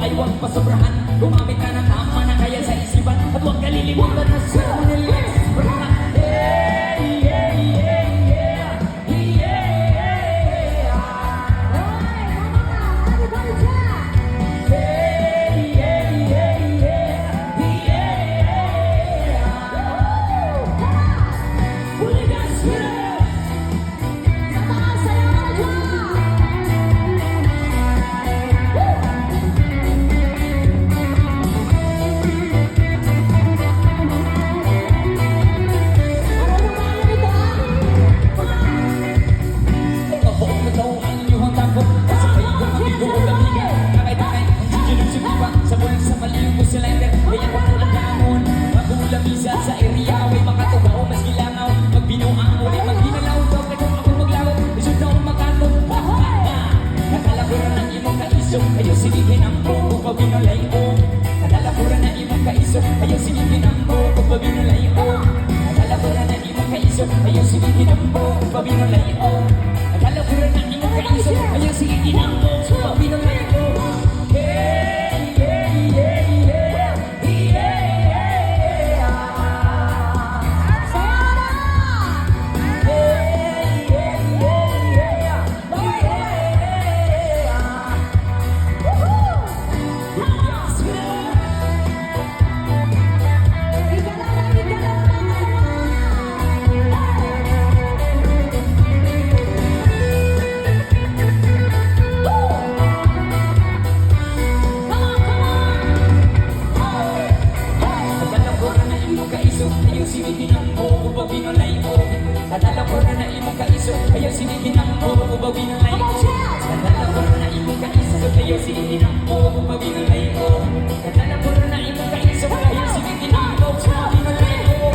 ay huwag pasobrahan. Gumamit ka ng tama na kaya sa isipan. At huwag kalilimutan na sa manilis. Bisa sa area, way makatugaw, mas gilangaw. Magbinuang ulit, maghinalaw. Daw ka kung ako maglaw, isod na akong makatog. Nakalabura ng imong kaisog, ayaw silipin ang buko, pabinulay o. Nakalabura ng imong kaisog, ayaw silipin ang buko, pabinulay o. Nakalabura ng imong kaisog, ayaw silipin ang buko, pabinulay o. Nakalabura ng imong kaisog, ayaw silipin ang buko, pabinulay o. Ayaw sinigin ang buko, pabinulay o. Nadala ko na imong kaisog, ayaw sinigin ang buko, pabinulay o. Nadala ko na imong kaisog, ayaw sinigin ang buko, pabinulay o. Nadala ko na imong kaisog, ayaw sinigin ang buko, pabinulay o.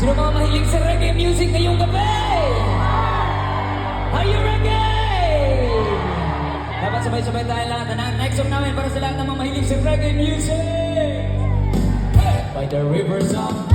Sino mga mahilig sa reggae music ngayong gabi? Are you reggae? Dapat sabay-sabay tayo lahat. Next song namin para sa lahat ng mga mahilig sa reggae music. By the rivers of